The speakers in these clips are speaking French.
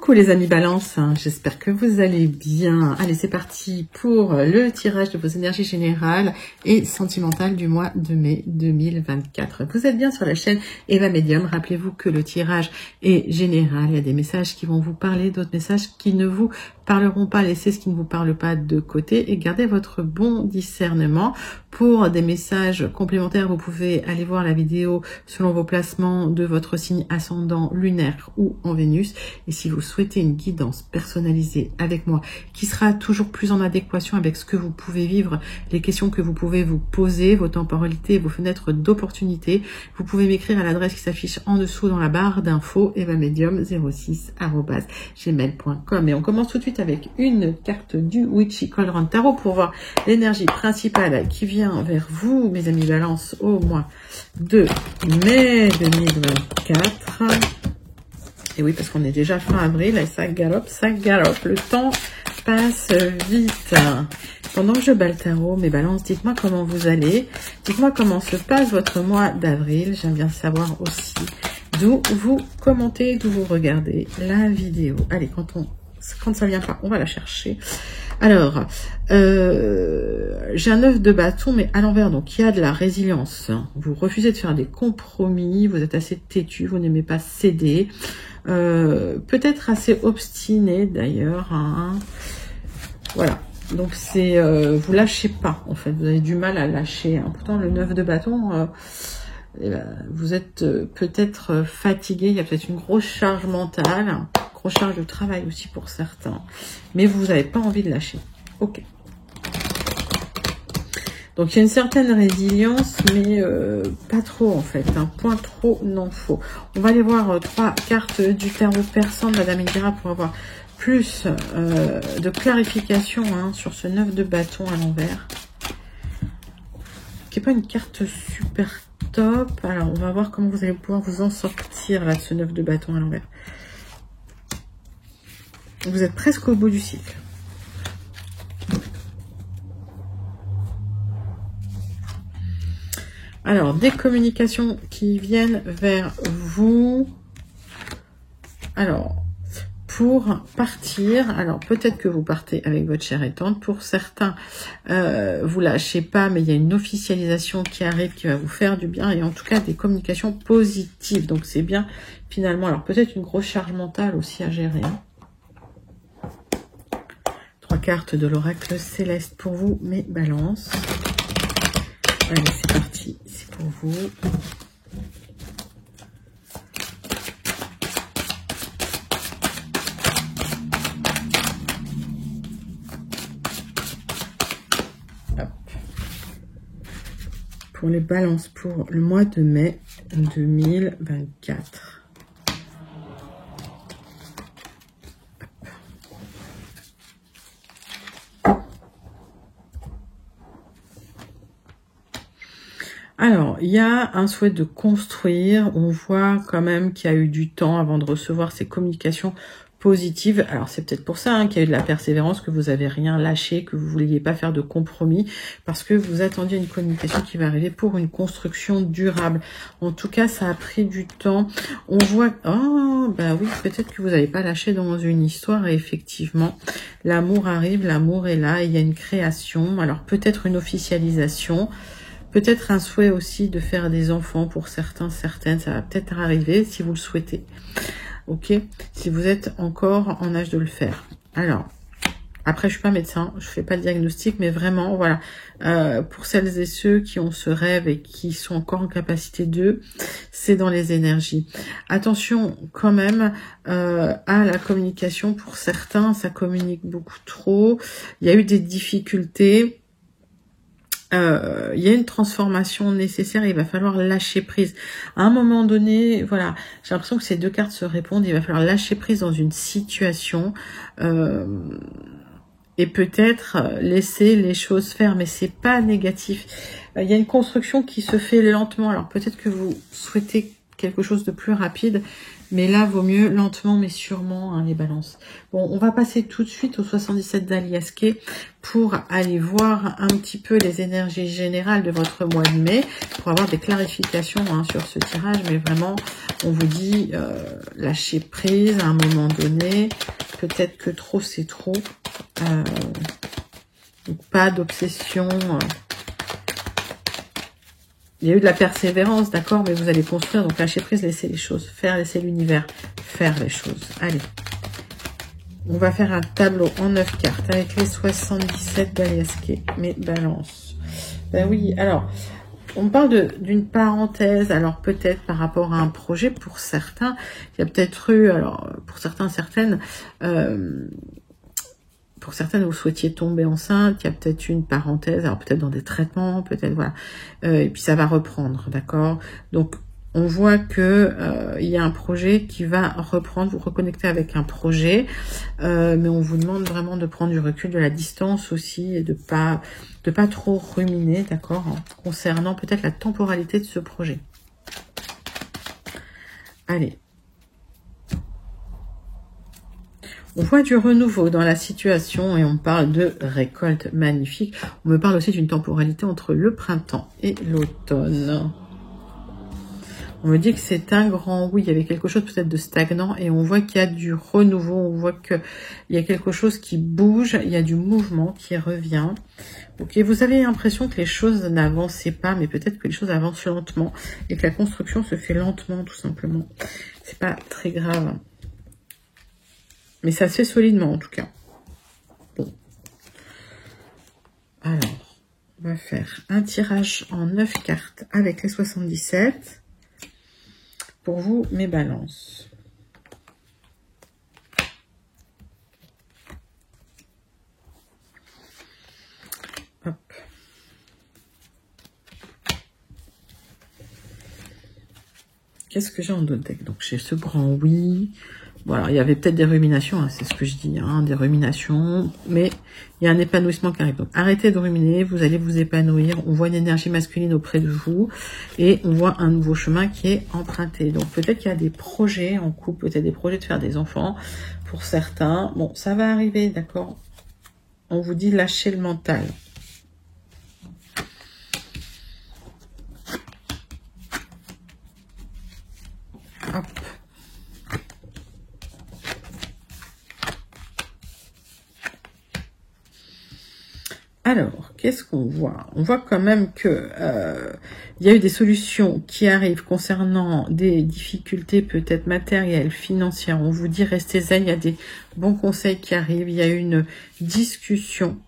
Coucou les amis Balance, j'espère que vous allez bien. Allez, c'est parti pour le tirage de vos énergies générales et sentimentales du mois de mai 2024. Vous êtes bien sur la chaîne Eva Medium. Rappelez-vous que le tirage est général. Il y a des messages qui vont vous parler, d'autres messages qui ne vous parleront pas. Laissez ce qui ne vous parle pas de côté et gardez votre bon discernement. Pour des messages complémentaires, vous pouvez aller voir la vidéo selon vos placements de votre signe ascendant lunaire ou en Vénus. Et si vous souhaitez une guidance personnalisée avec moi, qui sera toujours plus en adéquation avec ce que vous pouvez vivre, les questions que vous pouvez vous poser, vos temporalités, vos fenêtres d'opportunité, vous pouvez m'écrire à l'adresse qui s'affiche en dessous dans la barre d'infos, evamedium06@gmail.com. Et on commence tout de suite avec une carte du Witchy Cauldron Tarot pour voir l'énergie principale qui vient vers vous, mes amis Balance, au mois de mai 2024. Et oui, parce qu'on est déjà fin avril et ça galope, le temps passe vite. Pendant que je bats le tarot, mes Balances, dites-moi comment vous allez, dites-moi comment se passe votre mois d'avril, j'aime bien savoir aussi d'où vous commentez, d'où vous regardez la vidéo. Allez, quand ça vient pas, on va la chercher. Alors, j'ai un 9 de bâton, mais à l'envers, donc il y a de la résilience. Vous refusez de faire des compromis, vous êtes assez têtu, vous n'aimez pas céder. Peut-être assez obstiné d'ailleurs. Hein. Voilà, donc c'est vous lâchez pas en fait, vous avez du mal à lâcher. Hein. Pourtant le 9 de bâton, vous êtes peut-être fatigué, il y a peut-être une grosse charge mentale. Charge de travail aussi pour certains, mais vous n'avez pas envie de lâcher. Ok. Donc il y a une certaine résilience, mais pas trop en fait. Un point trop non faux. On va aller voir trois cartes du tarot persan de Madame Indira pour avoir plus de clarification sur ce 9 de bâton à l'envers. Qui n'est pas une carte super top. Alors on va voir comment vous allez pouvoir vous en sortir là de ce 9 de bâton à l'envers. Vous êtes presque au bout du cycle. Alors, des communications qui viennent vers vous. Alors, pour partir, alors peut-être que vous partez avec votre chère et tendre. Pour certains, vous lâchez pas, mais il y a une officialisation qui arrive qui va vous faire du bien. Et en tout cas, des communications positives. Donc, c'est bien finalement. Alors, peut-être une grosse charge mentale aussi à gérer. Trois cartes de l'oracle céleste pour vous, mes Balances. Allez, c'est parti, c'est pour vous. Hop. Pour les Balances pour le mois de mai 2024. Alors, il y a un souhait de construire. On voit quand même qu'il y a eu du temps avant de recevoir ces communications positives. Alors, c'est peut-être pour ça qu'il y a eu de la persévérance, que vous n'avez rien lâché, que vous ne vouliez pas faire de compromis, parce que vous attendiez une communication qui va arriver pour une construction durable. En tout cas, ça a pris du temps. On voit... Oh, bah oui, peut-être que vous n'avez pas lâché dans une histoire, et effectivement, l'amour arrive, l'amour est là, et il y a une création. Alors, peut-être une officialisation. Peut-être un souhait aussi de faire des enfants pour certains, certaines. Ça va peut-être arriver si vous le souhaitez. Ok? Si vous êtes encore en âge de le faire. Alors, après, je suis pas médecin. Je fais pas de diagnostic, mais vraiment, voilà. Pour celles et ceux qui ont ce rêve et qui sont encore en capacité d'eux, c'est dans les énergies. Attention quand même à la communication. Pour certains, ça communique beaucoup trop. Il y a eu des difficultés. Il y a une transformation nécessaire et il va falloir lâcher prise. À un moment donné, voilà, j'ai l'impression que ces deux cartes se répondent. Il va falloir lâcher prise dans une situation et peut-être laisser les choses faire, mais c'est pas négatif. Il y a une construction qui se fait lentement. Alors peut-être que vous souhaitez quelque chose de plus rapide, Mais là, vaut mieux lentement mais sûrement, hein, les balances. Bon, on va passer tout de suite au 77 d'Alias Kay pour aller voir un petit peu les énergies générales de votre mois de mai, pour avoir des clarifications, hein, sur ce tirage. Mais vraiment, on vous dit, lâcher prise à un moment donné. Peut-être que trop, c'est trop. Donc, pas d'obsession. Il y a eu de la persévérance, d'accord, mais vous allez construire, donc lâcher prise, laisser les choses faire, laisser l'univers faire les choses. Allez, on va faire un tableau en 9 cartes avec les 77 d'Alias Kay, mes balances. Ben oui, alors, on parle d'une parenthèse, alors peut-être par rapport à un projet, pour certains, il y a peut-être eu, alors pour certains, certaines, pour certaines, vous souhaitiez tomber enceinte, il y a peut-être une parenthèse, alors peut-être dans des traitements, peut-être, voilà. Et puis ça va reprendre, d'accord? Donc, on voit que il y a un projet qui va reprendre, vous reconnecter avec un projet, mais on vous demande vraiment de prendre du recul, de la distance aussi, et de pas trop ruminer, d'accord, hein, concernant peut-être la temporalité de ce projet. Allez. On voit du renouveau dans la situation et on parle de récolte magnifique. On me parle aussi d'une temporalité entre le printemps et l'automne. On me dit que c'est un grand oui, il y avait quelque chose peut-être de stagnant et on voit qu'il y a du renouveau, on voit qu'il y a quelque chose qui bouge, il y a du mouvement qui revient. Ok, vous avez l'impression que les choses n'avançaient pas, mais peut-être que les choses avancent lentement et que la construction se fait lentement tout simplement. C'est pas très grave. Mais ça se fait solidement, en tout cas. Bon. Alors, on va faire un tirage en 9 cartes avec les 77. Pour vous, mes balances. Hop. Qu'est-ce que j'ai en d'autres decks? Donc, j'ai ce grand oui. Voilà, il y avait peut-être des ruminations, hein, c'est ce que je dis, hein, des ruminations, mais il y a un épanouissement qui arrive. Donc, arrêtez de ruminer, vous allez vous épanouir. On voit une énergie masculine auprès de vous et on voit un nouveau chemin qui est emprunté. Donc, peut-être qu'il y a des projets en couple, peut-être des projets de faire des enfants pour certains. Bon, ça va arriver, d'accord? On vous dit lâcher le mental. Hop. Alors, qu'est-ce qu'on voit? On voit quand même que il y a eu des solutions qui arrivent concernant des difficultés peut-être matérielles, financières. On vous dit restez zen, il y a des bons conseils qui arrivent. Il y a une discussion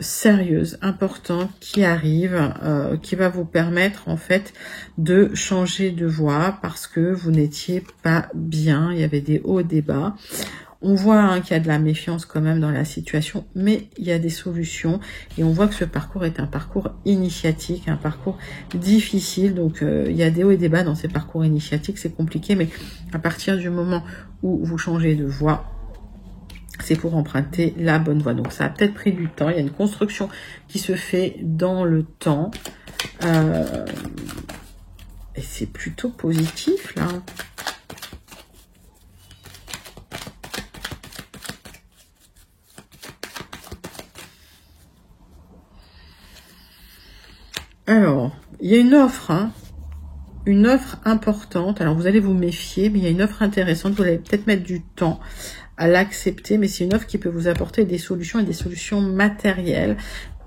sérieuse, importante qui arrive, qui va vous permettre en fait de changer de voie parce que vous n'étiez pas bien. Il y avait des hauts, des bas. On voit, hein, qu'il y a de la méfiance quand même dans la situation, mais il y a des solutions. Et on voit que ce parcours est un parcours initiatique, un parcours difficile. Donc, il y a des hauts et des bas dans ces parcours initiatiques. C'est compliqué, mais à partir du moment où vous changez de voie, c'est pour emprunter la bonne voie. Donc, ça a peut-être pris du temps. Il y a une construction qui se fait dans le temps. Et c'est plutôt positif, là. Alors, il y a une offre, hein, une offre importante. Alors, vous allez vous méfier, mais il y a une offre intéressante. Vous allez peut-être mettre du temps à l'accepter, mais c'est une offre qui peut vous apporter des solutions et des solutions matérielles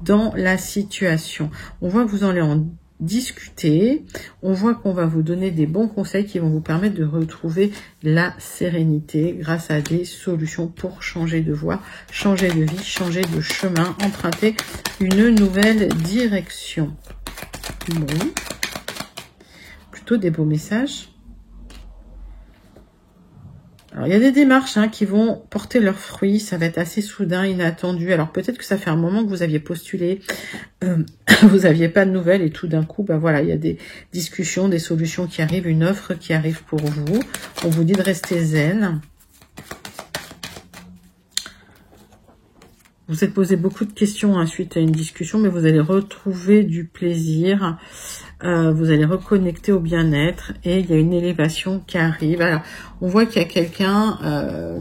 dans la situation. On voit que vous allez en discuter. On voit qu'on va vous donner des bons conseils qui vont vous permettre de retrouver la sérénité grâce à des solutions pour changer de voie, changer de vie, changer de chemin, emprunter une nouvelle direction. Bon, plutôt des beaux messages. Alors, il y a des démarches, hein, qui vont porter leurs fruits. Ça va être assez soudain, inattendu. Alors, peut-être que ça fait un moment que vous aviez postulé, vous n'aviez pas de nouvelles et tout d'un coup, bah voilà, il y a des discussions, des solutions qui arrivent, une offre qui arrive pour vous. On vous dit de rester zen. Vous êtes posé beaucoup de questions, hein, suite à une discussion, mais vous allez retrouver du plaisir. Vous allez reconnecter au bien-être et il y a une élévation qui arrive. Alors, on voit qu'il y a quelqu'un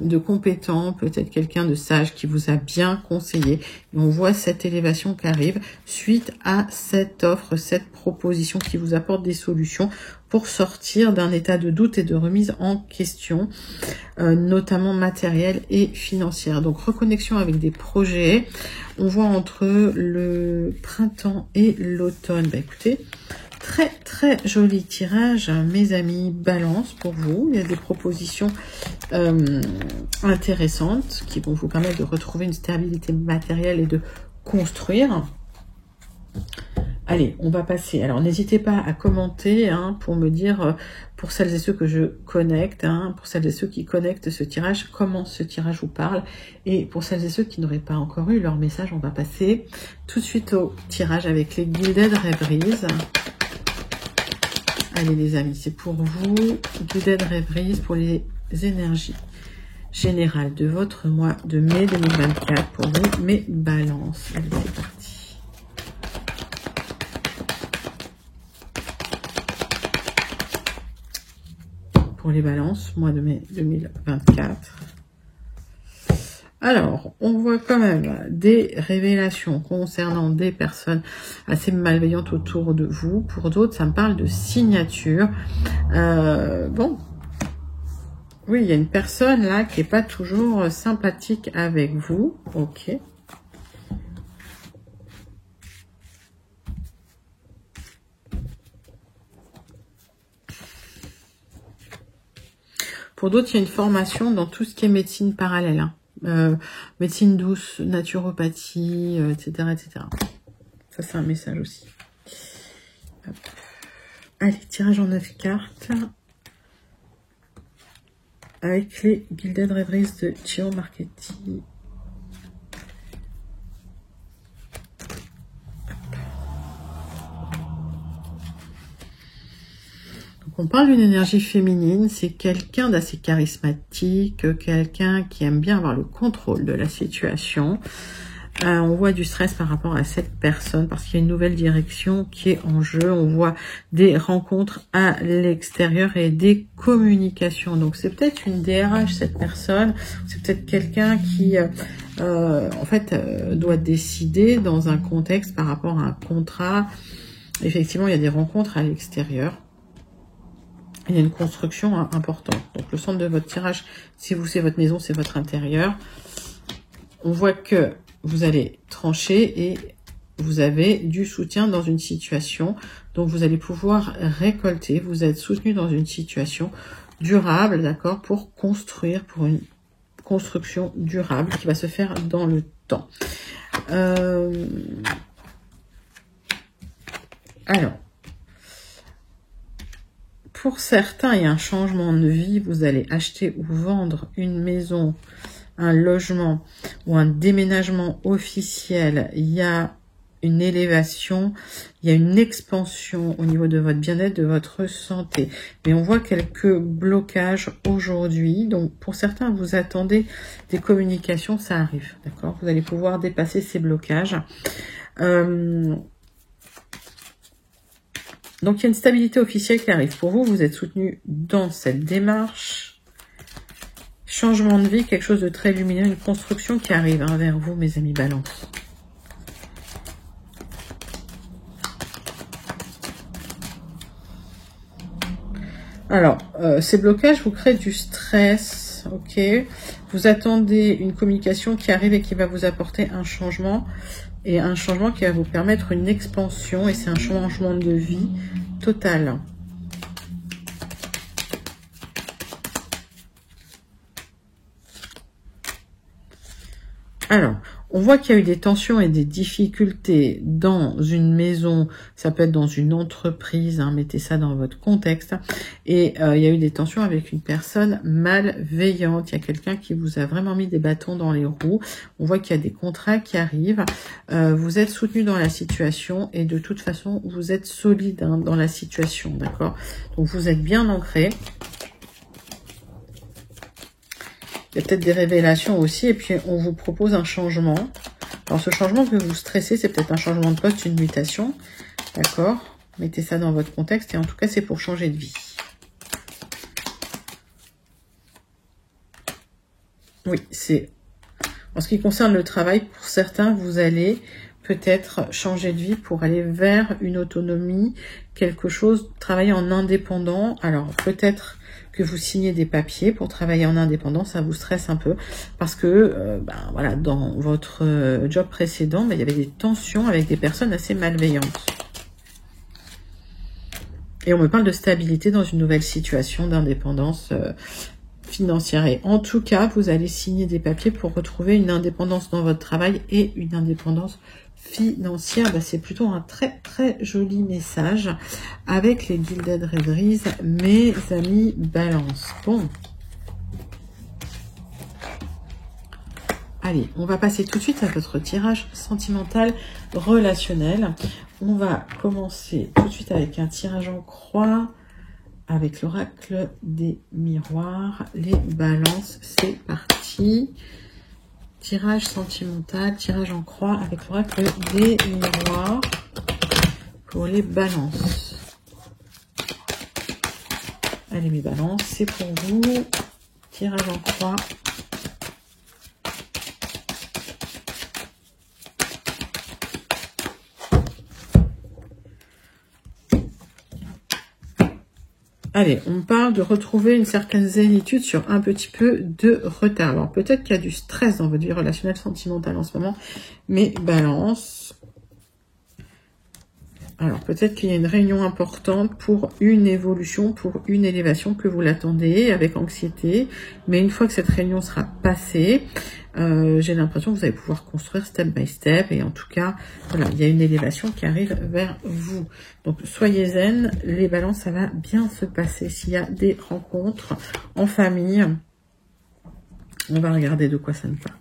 de compétent, peut-être quelqu'un de sage qui vous a bien conseillé. Et on voit cette élévation qui arrive suite à cette offre, cette proposition qui vous apporte des solutions pour sortir d'un état de doute et de remise en question, notamment matérielle et financière. Donc, reconnexion avec des projets. On voit entre le printemps et l'automne. Bah, écoutez, très très joli tirage, mes amis Balance, pour vous. Il y a des propositions intéressantes qui vont vous permettre de retrouver une stabilité matérielle et de construire. Allez, on va passer. Alors, n'hésitez pas à commenter pour me dire, pour celles et ceux que je connecte, pour celles et ceux qui connectent ce tirage, comment ce tirage vous parle. Et pour celles et ceux qui n'auraient pas encore eu leur message, on va passer tout de suite au tirage avec les Gilded Rêveries. Allez les amis, c'est pour vous, Gilded Rêveries pour les énergies générales de votre mois de mai 2024 pour vous, mes balances. Allez, c'est parti. Pour les balances, mois de mai 2024. Alors, on voit quand même des révélations concernant des personnes assez malveillantes autour de vous. Pour d'autres, ça me parle de signature. Bon, oui, il y a une personne là qui n'est pas toujours sympathique avec vous. Ok. Pour d'autres, il y a une formation dans tout ce qui est médecine parallèle. Médecine douce, naturopathie, etc., etc. Ça, c'est un message aussi. Hop. Allez, tirage en 9 cartes. Avec les Gilded Rêveries de Chiro Marchetti. On parle d'une énergie féminine, c'est quelqu'un d'assez charismatique, quelqu'un qui aime bien avoir le contrôle de la situation. On voit du stress par rapport à cette personne parce qu'il y a une nouvelle direction qui est en jeu. On voit des rencontres à l'extérieur et des communications. Donc c'est peut-être une DRH cette personne, c'est peut-être quelqu'un qui en fait doit décider dans un contexte par rapport à un contrat. Effectivement, il y a des rencontres à l'extérieur. Il y a une construction importante. Donc, le centre de votre tirage, si vous, c'est votre maison, c'est votre intérieur. On voit que vous allez trancher et vous avez du soutien dans une situation. Donc, vous allez pouvoir récolter. Vous êtes soutenu dans une situation durable, d'accord, pour construire, pour une construction durable qui va se faire dans le temps. Alors, pour certains, il y a un changement de vie. Vous allez acheter ou vendre une maison, un logement ou un déménagement officiel. Il y a une élévation, il y a une expansion au niveau de votre bien-être, de votre santé. Mais on voit quelques blocages aujourd'hui. Donc, pour certains, vous attendez des communications, ça arrive. D'accord ? Vous allez pouvoir dépasser ces blocages. Donc, il y a une stabilité officielle qui arrive pour vous. Vous êtes soutenu dans cette démarche. Changement de vie, quelque chose de très lumineux, une construction qui arrive vers vous, mes amis Balance. Alors, ces blocages vous créent du stress, ok. Vous attendez une communication qui arrive et qui va vous apporter un changement. Et un changement qui va vous permettre une expansion. Et c'est un changement de vie total. Alors, on voit qu'il y a eu des tensions et des difficultés dans une maison, ça peut être dans une entreprise, mettez ça dans votre contexte. Et il y a eu des tensions avec une personne malveillante. Il y a quelqu'un qui vous a vraiment mis des bâtons dans les roues. On voit qu'il y a des contrats qui arrivent. Vous êtes soutenu dans la situation et de toute façon, vous êtes solide dans la situation, d'accord? Donc, vous êtes bien ancré. Il y a peut-être des révélations aussi, et puis on vous propose un changement. Alors ce changement que vous stressez, c'est peut-être un changement de poste, une mutation, d'accord? Mettez ça dans votre contexte et en tout cas, c'est pour changer de vie. Oui, c'est... En ce qui concerne le travail, pour certains, vous allez peut-être changer de vie pour aller vers une autonomie, quelque chose, travailler en indépendant. Alors, peut-être que vous signez des papiers pour travailler en indépendant, ça vous stresse un peu parce que voilà, dans votre job précédent, il y avait des tensions avec des personnes assez malveillantes. Et on me parle de stabilité dans une nouvelle situation d'indépendance financière. Et en tout cas, vous allez signer des papiers pour retrouver une indépendance dans votre travail et une indépendance financière. C'est plutôt un très très joli message avec les Gilded Rêveries, mes amis Balance. Bon. Allez, on va passer tout de suite à votre tirage sentimental relationnel. On va commencer tout de suite avec un tirage en croix avec l'oracle des miroirs. Les balances, c'est parti. Tirage sentimental, tirage en croix avec l'oracle des miroirs pour les balances. Allez mes balances, c'est pour vous. Tirage en croix. Allez, on parle de retrouver une certaine zénitude sur un petit peu de retard. Alors, peut-être qu'il y a du stress dans votre vie relationnelle sentimentale en ce moment, mais balance. Alors, peut-être qu'il y a une réunion importante pour une évolution, pour une élévation que vous l'attendez avec anxiété. Mais une fois que cette réunion sera passée, j'ai l'impression que vous allez pouvoir construire step by step. Et en tout cas, voilà, il y a une élévation qui arrive vers vous. Donc, soyez zen. Les balances, ça va bien se passer. S'il y a des rencontres en famille, on va regarder de quoi ça ne parle.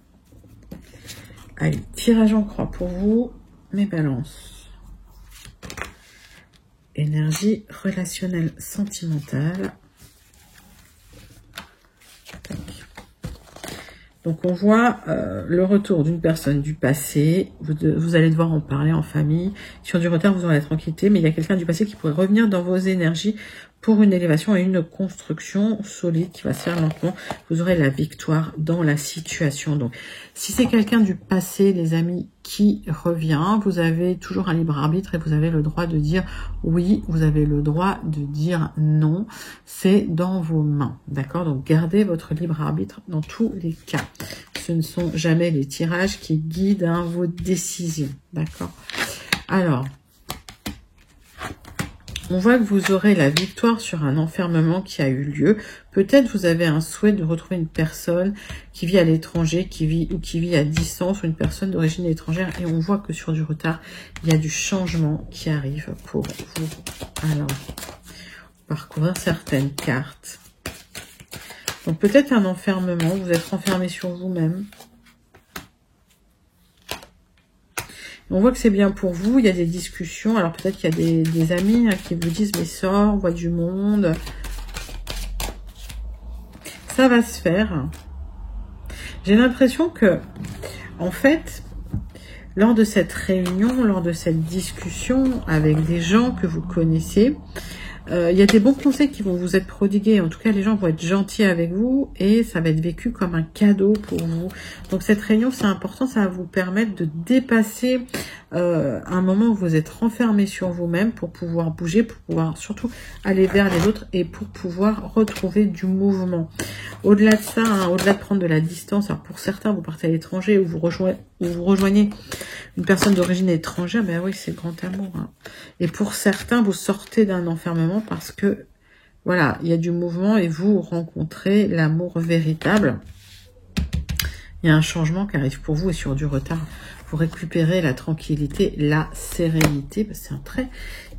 Allez, tirage en croix pour vous, mes balances. Énergie relationnelle sentimentale. Donc on voit le retour d'une personne du passé. Vous allez devoir en parler en famille. Sur du retard, vous aurez la tranquillité, mais il y a quelqu'un du passé qui pourrait revenir dans vos énergies pour une élévation et une construction solide qui va se faire lentement. Vous aurez la victoire dans la situation. Donc, si c'est quelqu'un du passé, les amis, qui revient, vous avez toujours un libre arbitre et vous avez le droit de dire oui, vous avez le droit de dire non. C'est dans vos mains, d'accord? Donc, gardez votre libre arbitre dans tous les cas. Ce ne sont jamais les tirages qui guident vos décisions, d'accord? Alors, on voit que vous aurez la victoire sur un enfermement qui a eu lieu. Peut-être vous avez un souhait de retrouver une personne qui vit à l'étranger, qui vit à distance, ou une personne d'origine étrangère. Et on voit que sur du retard, il y a du changement qui arrive pour vous. Alors, on va recouvrir certaines cartes. Donc peut-être un enfermement, vous êtes renfermé sur vous-même. On voit que c'est bien pour vous, il y a des discussions. Alors peut-être qu'il y a des amis qui vous disent « mais sors, vois du monde ». Ça va se faire. J'ai l'impression que, en fait, lors de cette réunion, lors de cette discussion avec des gens que vous connaissez, il y a des bons conseils qui vont vous être prodigués. En tout cas, les gens vont être gentils avec vous et ça va être vécu comme un cadeau pour vous. Donc, cette réunion, c'est important. Ça va vous permettre de dépasser un moment où vous êtes renfermé sur vous-même pour pouvoir bouger, pour pouvoir surtout aller vers les autres et pour pouvoir retrouver du mouvement. Au-delà de ça, au-delà de prendre de la distance, alors pour certains, vous partez à l'étranger ou vous rejoignez une personne d'origine étrangère, mais oui, c'est le grand amour. Et pour certains, vous sortez d'un enfermement parce que, voilà, il y a du mouvement et vous rencontrez l'amour véritable. Il y a un changement qui arrive pour vous et sur du retard. Vous récupérez la tranquillité, la sérénité. C'est un très,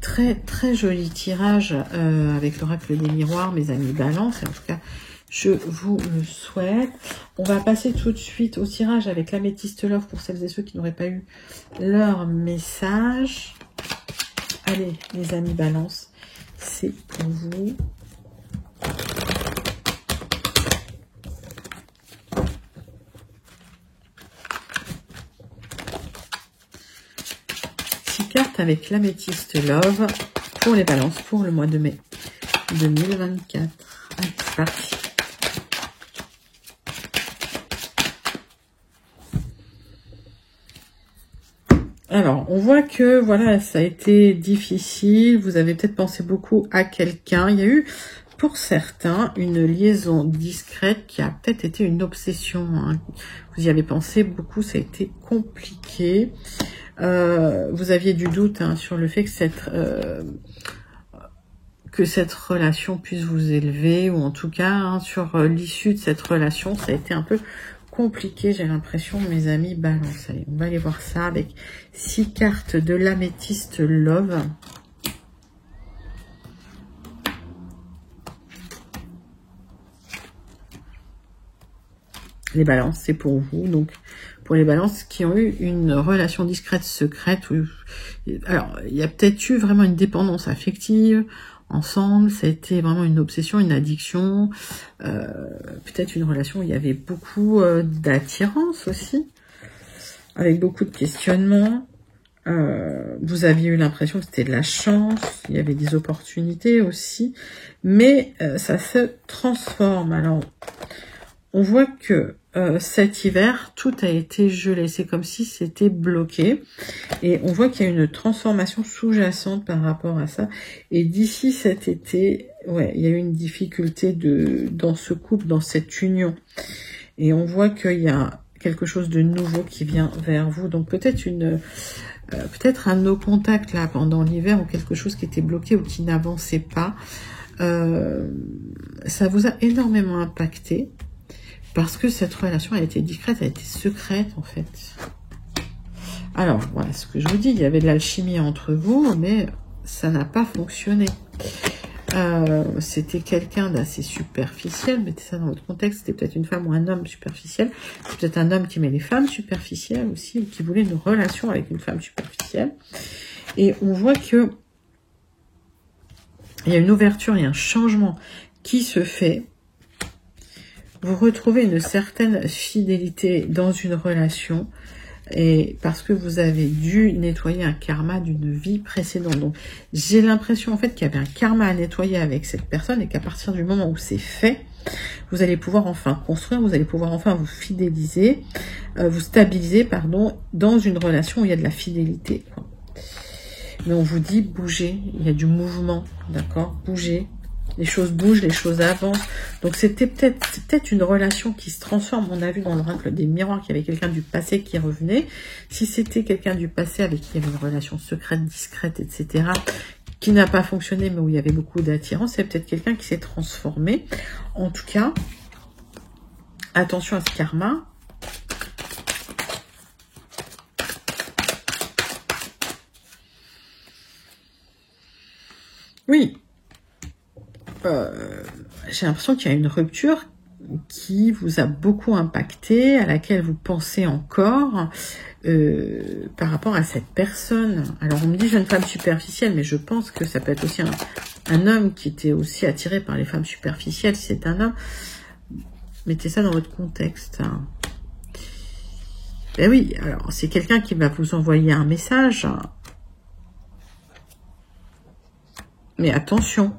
très, très joli tirage avec l'oracle des miroirs, mes amis Balance. Et en tout cas, je vous le souhaite. On va passer tout de suite au tirage avec l'améthyste love pour celles et ceux qui n'auraient pas eu leur message. Allez, les amis Balance, c'est pour vous. Cartes avec l'améthyste love pour les balances pour le mois de mai 2024. Allez, c'est parti. Alors, on voit que, voilà, ça a été difficile. Vous avez peut-être pensé beaucoup à quelqu'un. Il y a eu, pour certains, une liaison discrète qui a peut-être été une obsession. Hein. Vous y avez pensé beaucoup, ça a été compliqué. Vous aviez du doute hein, sur le fait que cette relation puisse vous élever, ou en tout cas, hein, sur l'issue de cette relation, ça a été un peu compliqué, j'ai l'impression, mes amis balance. Allez, on va aller voir ça avec 6 cartes de l'améthyste Love. Les balances, c'est pour vous. Donc, pour les balances qui ont eu une relation discrète, secrète. Alors, il y a peut-être eu vraiment une dépendance affective ensemble. Ça a été vraiment une obsession, une addiction. Peut-être une relation où il y avait beaucoup d'attirance aussi. Avec beaucoup de questionnements. Vous aviez eu l'impression que c'était de la chance. Il y avait des opportunités aussi. Mais ça se transforme. Alors, on voit que cet hiver, tout a été gelé. C'est comme si c'était bloqué. Et on voit qu'il y a une transformation sous-jacente par rapport à ça. Et d'ici cet été, ouais, il y a eu une difficulté dans ce couple, dans cette union. Et on voit qu'il y a quelque chose de nouveau qui vient vers vous. Donc peut-être peut-être un no contact là pendant l'hiver, ou quelque chose qui était bloqué ou qui n'avançait pas. Ça vous a énormément impacté. Parce que cette relation a été discrète, a été secrète en fait. Alors, voilà ce que je vous dis, il y avait de l'alchimie entre vous, mais ça n'a pas fonctionné. C'était quelqu'un d'assez superficiel, mettez ça dans votre contexte, c'était peut-être une femme ou un homme superficiel. C'est peut-être un homme qui aimait les femmes superficielles aussi, ou qui voulait une relation avec une femme superficielle. Et on voit que il y a une ouverture, il y a un changement qui se fait. Vous retrouvez une certaine fidélité dans une relation, et parce que vous avez dû nettoyer un karma d'une vie précédente. Donc, j'ai l'impression en fait qu'il y avait un karma à nettoyer avec cette personne, et qu'à partir du moment où c'est fait, vous allez pouvoir enfin construire, vous allez pouvoir enfin vous fidéliser, vous stabiliser, pardon, dans une relation où il y a de la fidélité. Mais on vous dit bougez, il y a du mouvement, d'accord, bougez. Les choses bougent, les choses avancent. Donc c'était peut-être une relation qui se transforme. On a vu dans l'oracle des miroirs qu'il y avait quelqu'un du passé qui revenait. Si c'était quelqu'un du passé avec qui il y avait une relation secrète, discrète, etc., qui n'a pas fonctionné, mais où il y avait beaucoup d'attirance, c'est peut-être quelqu'un qui s'est transformé. En tout cas, attention à ce karma. Oui. J'ai l'impression qu'il y a une rupture qui vous a beaucoup impacté, à laquelle vous pensez encore par rapport à cette personne. Alors on me dit jeune femme superficielle, mais je pense que ça peut être aussi un homme qui était aussi attiré par les femmes superficielles. Si c'est un homme, mettez ça dans votre contexte. Ben oui, alors c'est quelqu'un qui va vous envoyer un message. Mais attention.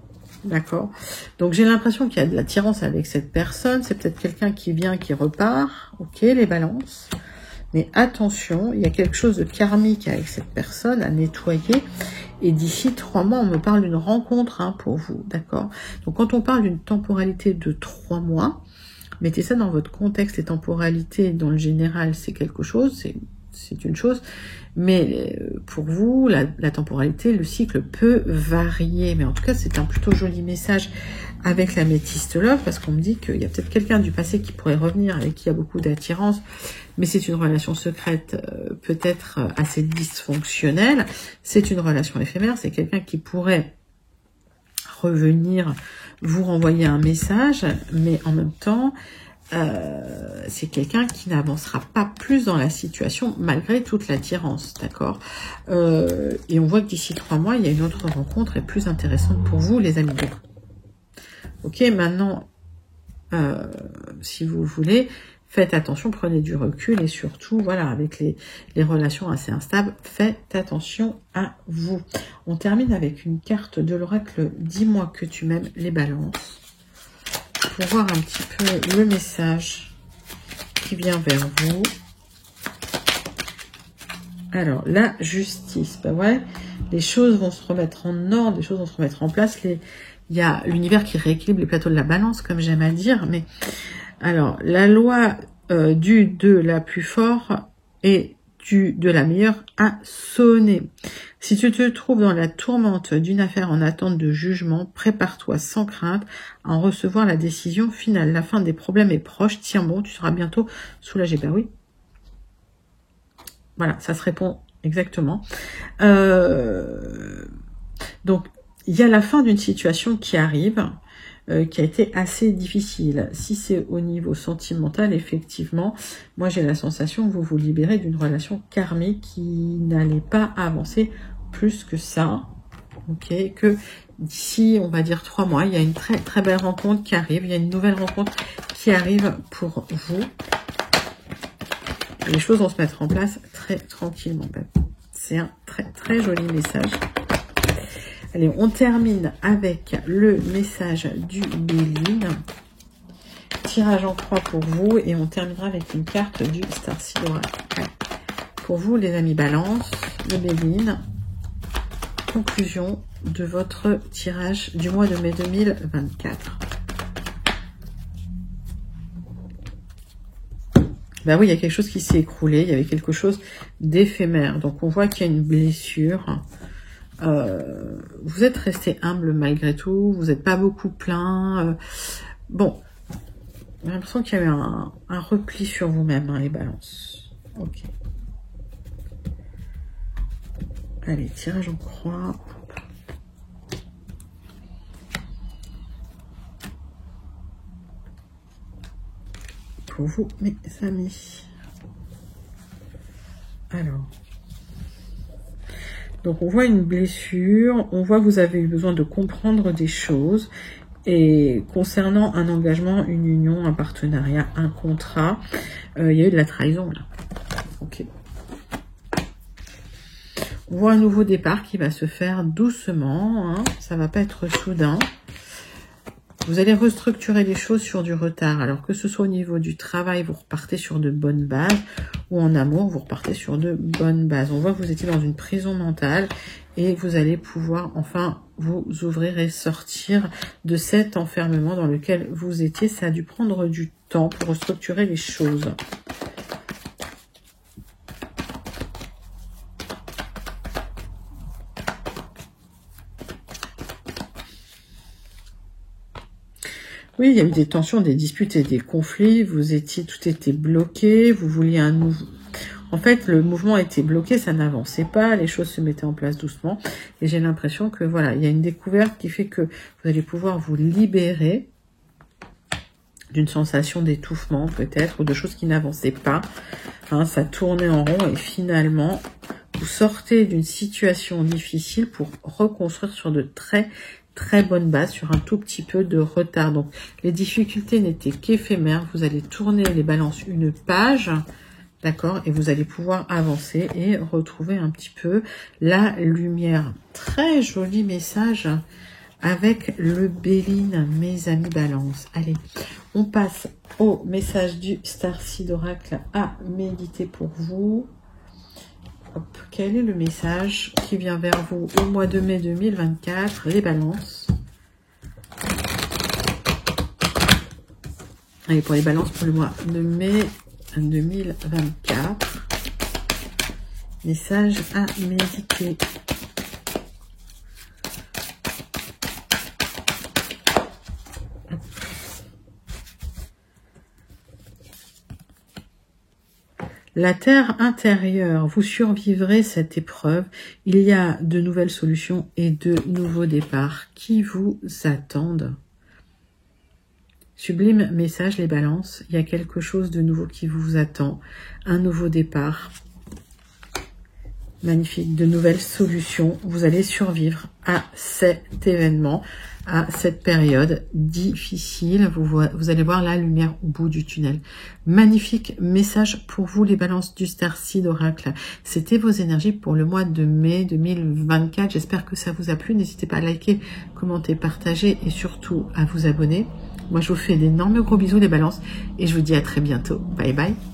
D'accord. Donc j'ai l'impression qu'il y a de l'attirance avec cette personne. C'est peut-être quelqu'un qui vient, qui repart. Ok, les balances. Mais attention, il y a quelque chose de karmique avec cette personne à nettoyer. Et d'ici 3 mois, on me parle d'une rencontre hein, pour vous. D'accord. Donc quand on parle d'une temporalité de 3 mois, mettez ça dans votre contexte. Les temporalités, dans le général, c'est quelque chose. C'est une chose. Mais pour vous, la temporalité, le cycle peut varier. Mais en tout cas, c'est un plutôt joli message avec l'améthyste Love, parce qu'on me dit qu'il y a peut-être quelqu'un du passé qui pourrait revenir, avec qui il y a beaucoup d'attirance, mais c'est une relation secrète, peut-être assez dysfonctionnelle. C'est une relation éphémère, c'est quelqu'un qui pourrait revenir vous renvoyer un message, mais en même temps, c'est quelqu'un qui n'avancera pas plus dans la situation malgré toute l'attirance, d'accord. Et on voit que d'ici 3 mois, il y a une autre rencontre et plus intéressante pour vous, les amis. Ok, maintenant, si vous voulez, faites attention, prenez du recul et surtout, voilà, avec les relations assez instables, faites attention à vous. On termine avec une carte de l'oracle « Dis-moi que tu m'aimes » les balances, pour voir un petit peu le message qui vient vers vous. Alors, la justice, ben ouais, les choses vont se remettre en ordre, les choses vont se remettre en place. Il y a l'univers qui rééquilibre les plateaux de la balance, comme j'aime à dire. Mais alors, la loi du de la plus fort et du de la meilleure a sonné. Si tu te trouves dans la tourmente d'une affaire en attente de jugement, prépare-toi sans crainte à en recevoir la décision finale. La fin des problèmes est proche. Tiens bon, tu seras bientôt soulagé. Ben oui. Voilà, ça se répond exactement. Donc, il y a la fin d'une situation qui arrive, qui a été assez difficile. Si c'est au niveau sentimental, effectivement, moi j'ai la sensation que vous vous libérez d'une relation karmique qui n'allait pas avancer plus que ça. Ok, que d'ici, on va dire 3 mois, il y a une très très belle rencontre qui arrive, il y a une nouvelle rencontre qui arrive pour vous. Les choses vont se mettre en place très tranquillement. C'est un très très joli message. Allez, on termine avec le message du Béline. Tirage en croix pour vous et on terminera avec une carte du Starseed Oracle. Pour vous, les amis Balance, le Béline. Conclusion de votre tirage du mois de mai 2024. Ben oui, il y a quelque chose qui s'est écroulé, il y avait quelque chose d'éphémère. Donc on voit qu'il y a une blessure. Vous êtes resté humble malgré tout, vous n'êtes pas beaucoup plaint. Bon, j'ai l'impression qu'il y a eu un repli sur vous-même, hein, les balances. Ok. Allez, tirage en croix. Pour vous, mes amis. Alors. Donc, on voit une blessure. On voit que vous avez eu besoin de comprendre des choses. Et concernant un engagement, une union, un partenariat, un contrat, il y a eu de la trahison, là. Ok. On voit un nouveau départ qui va se faire doucement. Hein. Ça va pas être soudain. Vous allez restructurer les choses sur du retard. Alors que ce soit au niveau du travail, vous repartez sur de bonnes bases. Ou en amour, vous repartez sur de bonnes bases. On voit que vous étiez dans une prison mentale. Et vous allez pouvoir enfin vous ouvrir et sortir de cet enfermement dans lequel vous étiez. Ça a dû prendre du temps pour restructurer les choses. Oui, il y a eu des tensions, des disputes et des conflits. Tout était bloqué. Vous vouliez un nouveau. En fait, le mouvement était bloqué, ça n'avançait pas. Les choses se mettaient en place doucement. Et j'ai l'impression que voilà, il y a une découverte qui fait que vous allez pouvoir vous libérer d'une sensation d'étouffement peut-être ou de choses qui n'avançaient pas. Hein, ça tournait en rond et finalement, vous sortez d'une situation difficile pour reconstruire sur de très bonne base, sur un tout petit peu de retard. Donc, les difficultés n'étaient qu'éphémères. Vous allez tourner les balances une page, d'accord, et vous allez pouvoir avancer et retrouver un petit peu la lumière. Très joli message avec le Béline, mes amis Balance. Allez, on passe au message du Starseed Oracle à méditer pour vous. Hop, quel est le message qui vient vers vous au mois de mai 2024, les balances? Allez, pour les balances pour le mois de mai 2024. Message à méditer. La terre intérieure, vous survivrez cette épreuve. Il y a de nouvelles solutions et de nouveaux départs qui vous attendent. Sublime message, les balances. Il y a quelque chose de nouveau qui vous attend. Un nouveau départ. magnifique, de nouvelles solutions. Vous allez survivre à cet événement, à cette période difficile. Vous allez voir la lumière au bout du tunnel. Magnifique message pour vous, les balances du Starseed Oracle. C'était vos énergies pour le mois de mai 2024. J'espère que ça vous a plu. N'hésitez pas à liker, commenter, partager et surtout à vous abonner. Moi, je vous fais d'énormes gros bisous, les balances, et je vous dis à très bientôt. Bye bye.